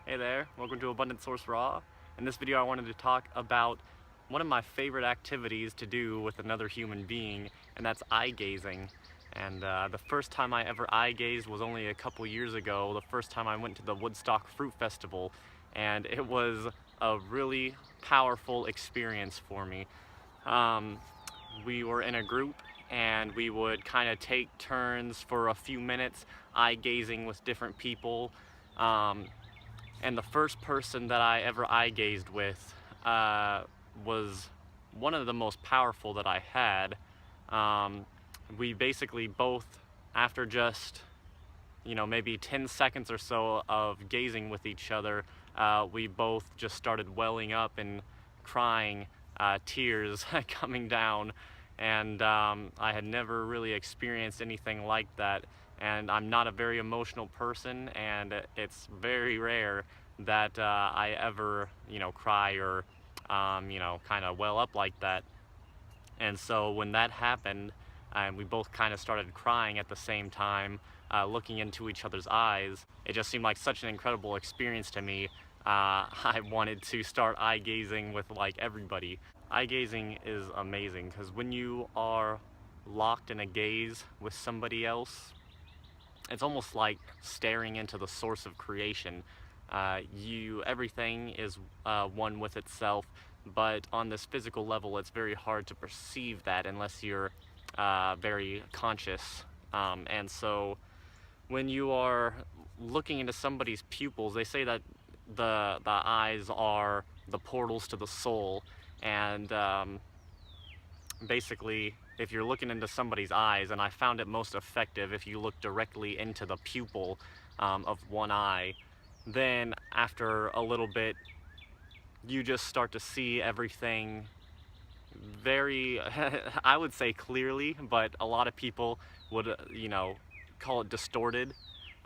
Hey there, welcome to Abundant Source Raw. In this video I wanted to talk about one of my favorite activities to do with another human being, and that's eye gazing. And the first time I ever eye gazed was only a couple years ago, the first time I went to the Woodstock Fruit Festival, and it was a really powerful experience for me. We were in a group and we would kind of take turns for a few minutes eye gazing with different people. And the first person that I ever eye gazed with was one of the most powerful that I had. We basically both, after just maybe 10 seconds or so of gazing with each other, we both just started welling up and crying, tears coming down, and I had never really experienced anything like that. And I'm not a very emotional person, and it's very rare that I ever, cry or, kind of well up like that. And so when that happened, and we both kind of started crying at the same time, looking into each other's eyes, it just seemed like such an incredible experience to me. I wanted to start eye gazing with like everybody. Eye gazing is amazing because when you are locked in a gaze with somebody else, it's almost like staring into the source of creation. Everything is one with itself, but on this physical level, it's very hard to perceive that unless you're very conscious. And so, when you are looking into somebody's pupils, they say that the eyes are the portals to the soul, and basically, if you're looking into somebody's eyes, and I found it most effective if you look directly into the pupil of one eye, then after a little bit, you just start to see everything very, I would say clearly, but a lot of people would, call it distorted.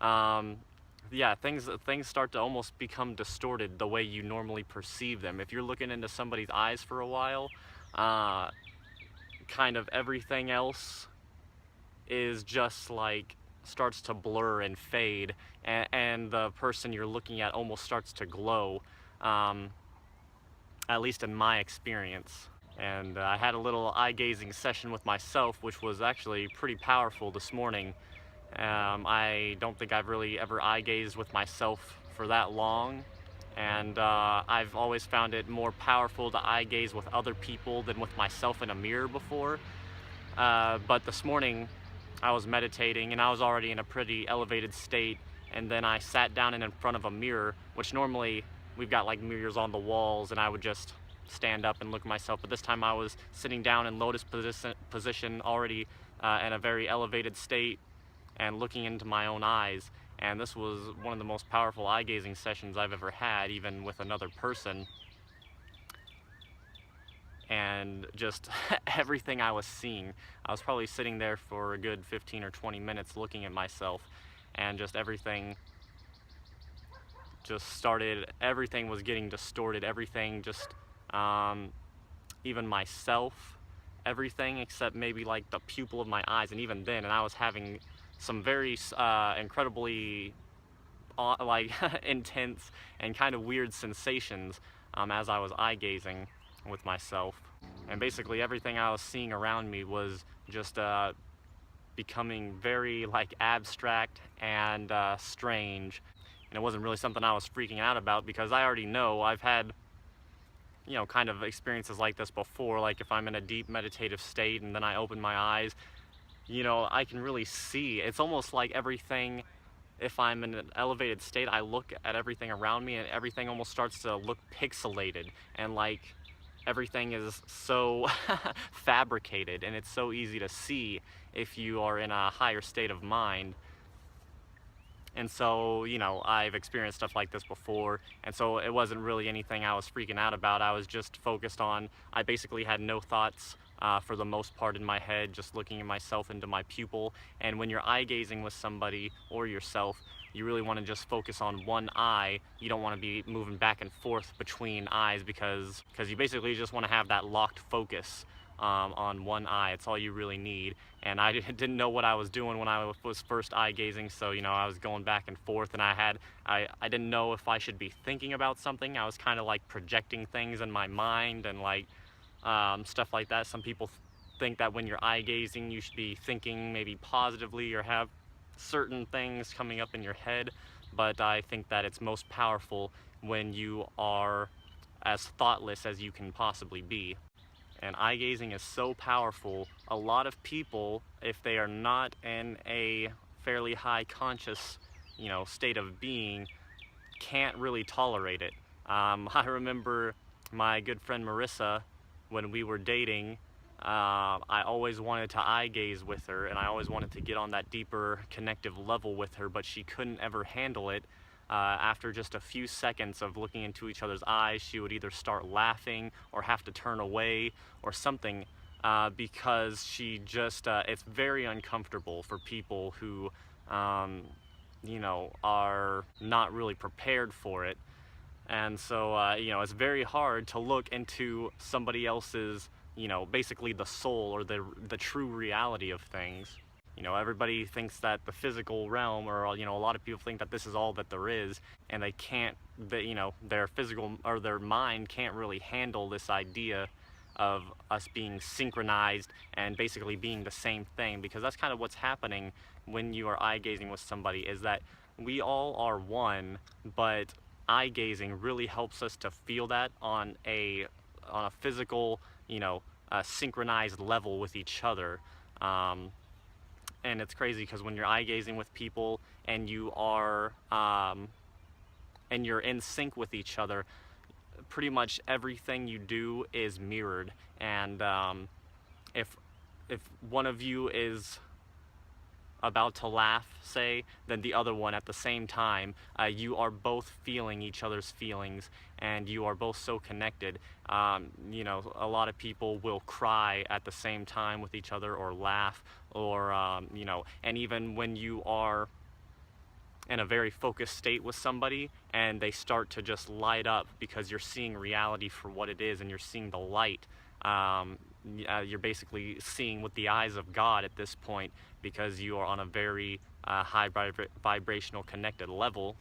Yeah, things start to almost become distorted the way you normally perceive them. If you're looking into somebody's eyes for a while, kind of everything else is just like starts to blur and fade, and the person you're looking at almost starts to glow, at least in my experience. And I had a little eye gazing session with myself, which was actually pretty powerful this morning. I don't think I've really ever eye gazed with myself for that long, and I've always found it more powerful to eye gaze with other people than with myself in a mirror before. But this morning I was meditating and I was already in a pretty elevated state, and then I sat down in front of a mirror, which normally we've got like mirrors on the walls and I would just stand up and look at myself, but this time I was sitting down in lotus position already in a very elevated state and looking into my own eyes. And this was one of the most powerful eye gazing sessions I've ever had, even with another person. And just everything I was seeing, I was probably sitting there for a good 15 or 20 minutes looking at myself, and just everything was getting distorted. Everything just, even myself, everything except maybe like the pupil of my eyes, and even then, and I was having some very incredibly like intense and kind of weird sensations as I was eye gazing with myself. And basically everything I was seeing around me was just becoming very like abstract and strange. And it wasn't really something I was freaking out about, because I already know I've had kind of experiences like this before. Like if I'm in a deep meditative state and then I open my eyes, I can really see. It's almost like everything, if I'm in an elevated state, I look at everything around me and everything almost starts to look pixelated, and like everything is so fabricated, and it's so easy to see if you are in a higher state of mind. And so, I've experienced stuff like this before, and so it wasn't really anything I was freaking out about. I was just focused on, I basically had no thoughts for the most part in my head, just looking at myself into my pupil. And when you're eye gazing with somebody or yourself, you really want to just focus on one eye. You don't want to be moving back and forth between eyes, because you basically just want to have that locked focus on one eye. It's all you really need. And I didn't know what I was doing when I was first eye gazing, so I was going back and forth, and I didn't know if I should be thinking about something. I was kind of like projecting things in my mind and like stuff like that. Some people think that when you're eye gazing you should be thinking maybe positively or have certain things coming up in your head, but I think that it's most powerful when you are as thoughtless as you can possibly be. And eye gazing is so powerful. A lot of people, if they are not in a fairly high conscious state of being, can't really tolerate it. I remember my good friend Marissa, when we were dating, I always wanted to eye gaze with her, and I always wanted to get on that deeper connective level with her, but she couldn't ever handle it. After just a few seconds of looking into each other's eyes, she would either start laughing or have to turn away or something, because she just, it's very uncomfortable for people who, are not really prepared for it. And so, it's very hard to look into somebody else's, basically the soul or the true reality of things. Everybody thinks that the physical realm, or a lot of people think that this is all that there is, and they can't, their physical or their mind can't really handle this idea of us being synchronized and basically being the same thing, because that's kind of what's happening when you are eye gazing with somebody, is that we all are one, but eye gazing really helps us to feel that on a physical, synchronized level with each other. And it's crazy because when you're eye gazing with people and you are and you're in sync with each other, pretty much everything you do is mirrored. And if one of you is about to laugh, say, then the other one at the same time, you are both feeling each other's feelings, and you are both so connected. A lot of people will cry at the same time with each other, or laugh, or and even when you are in a very focused state with somebody and they start to just light up because you're seeing reality for what it is and you're seeing the light, you're basically seeing with the eyes of God at this point, because you are on a very high vibrational connected level.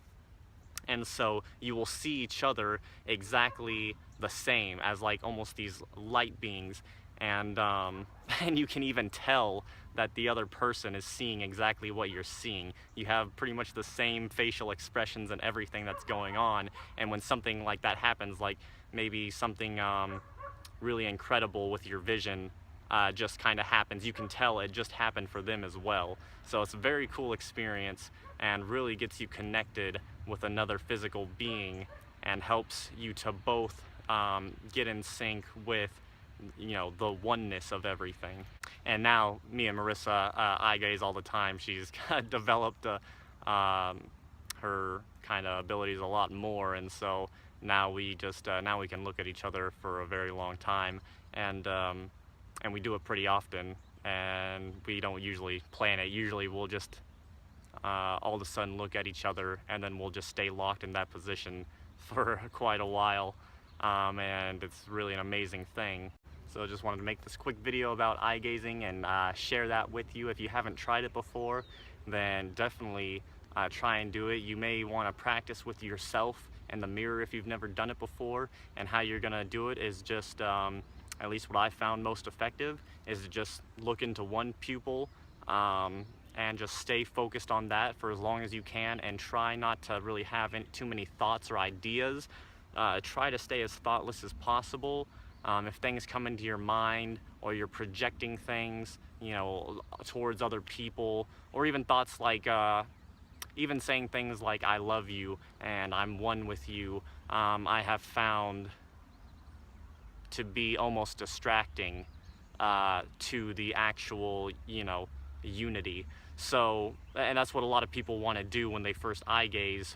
And so you will see each other exactly the same, as like almost these light beings, and and you can even tell that the other person is seeing exactly what you're seeing. You have pretty much the same facial expressions and everything that's going on, and when something like that happens, like maybe something really incredible with your vision just kind of happens, you can tell it just happened for them as well. So it's a very cool experience and really gets you connected with another physical being, and helps you to both get in sync with the oneness of everything. And now me and Marissa eye gaze all the time. She's developed her kind of abilities a lot more, and so now we just now we can look at each other for a very long time, and we do it pretty often, and we don't usually plan it. Usually we'll just all of a sudden look at each other, and then we'll just stay locked in that position for quite a while, and it's really an amazing thing. So I just wanted to make this quick video about eye gazing and share that with you. If you haven't tried it before, then definitely try and do it. You may want to practice with yourself in the mirror if you've never done it before, and how you're gonna do it is just at least what I found most effective is to just look into one pupil and just stay focused on that for as long as you can, and try not to really have too many thoughts or ideas. Try to stay as thoughtless as possible. If things come into your mind, or you're projecting things, towards other people, or even thoughts like, even saying things like "I love you" and "I'm one with you," I have found to be almost distracting to the actual, unity. So, and that's what a lot of people want to do when they first eye gaze,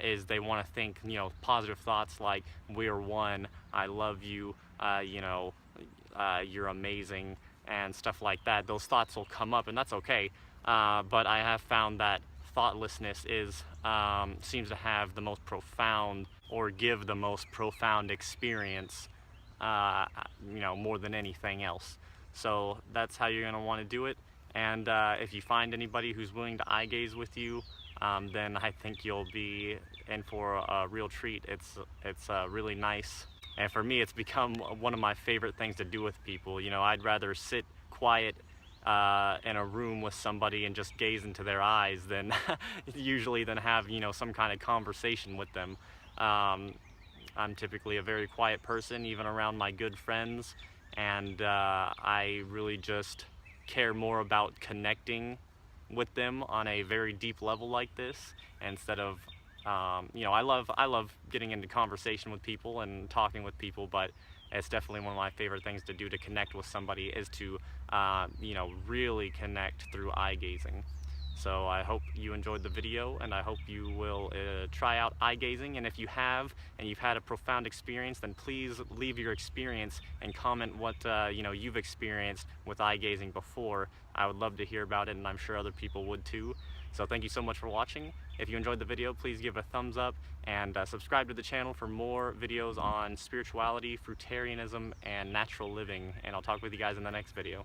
is they want to think, positive thoughts like "we're one," "I love you," "you're amazing," and stuff like that. Those thoughts will come up, and that's okay. But I have found that thoughtlessness seems to have the most profound, or give the most profound experience you know, more than anything else. So that's how you're going to want to do it. And if you find anybody who's willing to eye gaze with you, then I think you'll be in for a real treat. It's really nice. And for me, it's become one of my favorite things to do with people. You know, I'd rather sit quiet in a room with somebody and just gaze into their eyes than usually than have, you know, some kind of conversation with them. I'm typically a very quiet person, even around my good friends, and I really just care more about connecting with them on a very deep level like this, instead of you know, I love getting into conversation with people and talking with people, but it's definitely one of my favorite things to do to connect with somebody is to you know, really connect through eye gazing. So I hope you enjoyed the video, and I hope you will try out eye gazing. And if you have, and you've had a profound experience, then please leave your experience and comment what you know, you've experienced with eye gazing before. I would love to hear about it, and I'm sure other people would too. So thank you so much for watching. If you enjoyed the video, please give a thumbs up and subscribe to the channel for more videos on spirituality, fruitarianism, and natural living. And I'll talk with you guys in the next video.